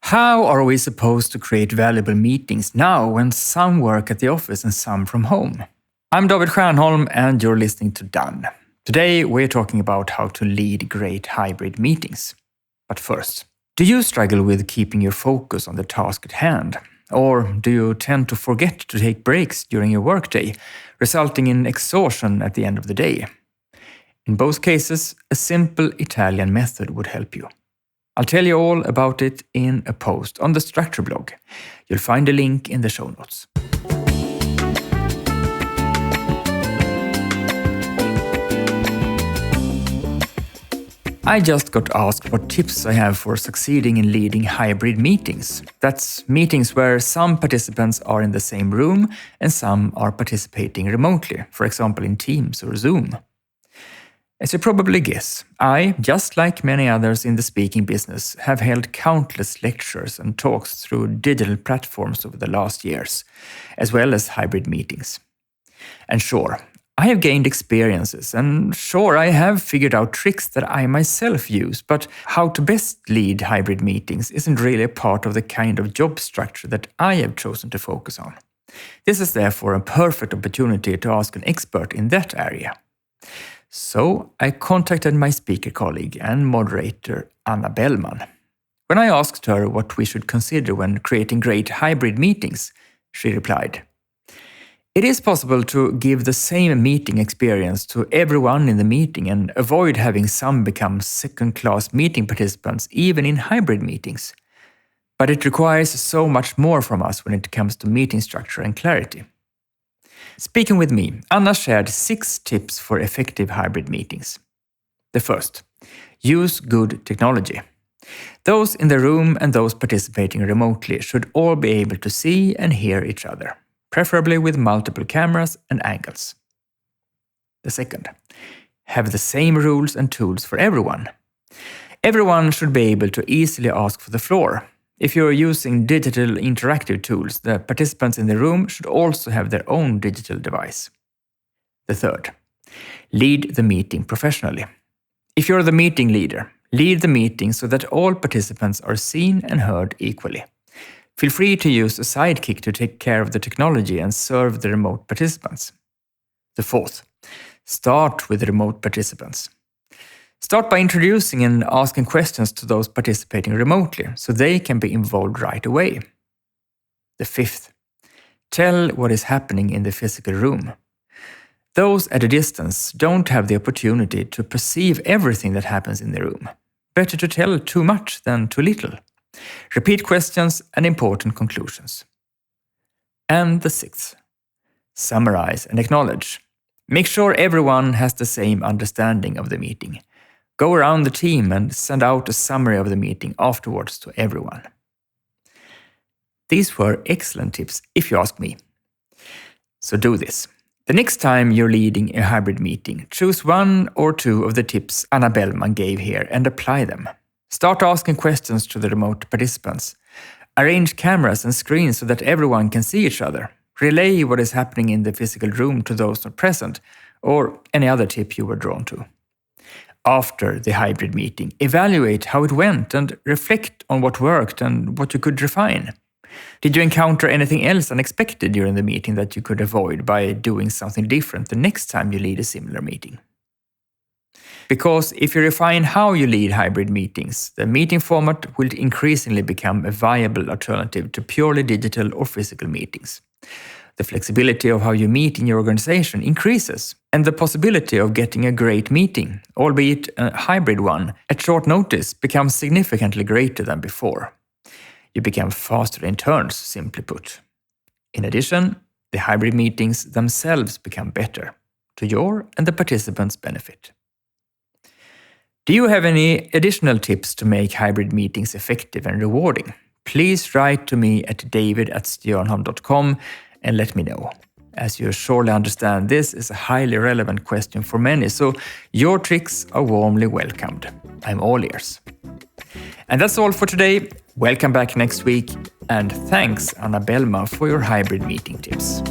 How are we supposed to create valuable meetings now when some work at the office and some from home? I'm David Stiernholm and you're listening to Done. Today we're talking about how to lead great hybrid meetings. But first, do you struggle with keeping your focus on the task at hand? Or do you tend to forget to take breaks during your workday, resulting in exhaustion at the end of the day? In both cases, a simple Italian method would help you. I'll tell you all about it in a post on the Struktör blog. You'll find a link in the show notes. I just got asked what tips I have for succeeding in leading hybrid meetings. That's meetings where some participants are in the same room and some are participating remotely, for example in Teams or Zoom. As you probably guess, I, just like many others in the speaking business, have held countless lectures and talks through digital platforms over the last years, as well as hybrid meetings. And sure, I have gained experiences, and sure, I have figured out tricks that I myself use, but how to best lead hybrid meetings isn't really a part of the kind of job structure that I have chosen to focus on. This is therefore a perfect opportunity to ask an expert in that area. So I contacted my speaker colleague and moderator Anna Bellman. When I asked her what we should consider when creating great hybrid meetings, she replied, "It is possible to give the same meeting experience to everyone in the meeting and avoid having some become second-class meeting participants even in hybrid meetings. But it requires so much more from us when it comes to meeting structure and clarity." Speaking with me, Anna shared 6 tips for effective hybrid meetings. The first, use good technology. Those in the room and those participating remotely should all be able to see and hear each other, preferably with multiple cameras and angles. The second, have the same rules and tools for everyone. Everyone should be able to easily ask for the floor. If you're using digital interactive tools, the participants in the room should also have their own digital device. The third, lead the meeting professionally. If you're the meeting leader, lead the meeting so that all participants are seen and heard equally. Feel free to use a sidekick to take care of the technology and serve the remote participants. The fourth, start with remote participants. Start by introducing and asking questions to those participating remotely so they can be involved right away. The fifth, tell what is happening in the physical room. Those at a distance don't have the opportunity to perceive everything that happens in the room. Better to tell too much than too little. Repeat questions and important conclusions. And the sixth, summarize and acknowledge. Make sure everyone has the same understanding of the meeting. Go around the team and send out a summary of the meeting afterwards to everyone. These were excellent tips, if you ask me. So do this. The next time you're leading a hybrid meeting, choose 1 or 2 of the tips Anna Bellman gave here and apply them. Start asking questions to the remote participants. Arrange cameras and screens so that everyone can see each other. Relay what is happening in the physical room to those not present, or any other tip you were drawn to. After the hybrid meeting, evaluate how it went and reflect on what worked and what you could refine. Did you encounter anything else unexpected during the meeting that you could avoid by doing something different the next time you lead a similar meeting? Because if you refine how you lead hybrid meetings, the meeting format will increasingly become a viable alternative to purely digital or physical meetings. The flexibility of how you meet in your organization increases, and the possibility of getting a great meeting, albeit a hybrid one, at short notice becomes significantly greater than before. You become faster in turns, simply put. In addition, the hybrid meetings themselves become better, to your and the participants' benefit. Do you have any additional tips to make hybrid meetings effective and rewarding? Please write to me at david@stiernholm.com and let me know. As you surely understand, this is a highly relevant question for many, so your tricks are warmly welcomed. I'm all ears. And that's all for today. Welcome back next week, and thanks Anna Bellman for your hybrid meeting tips.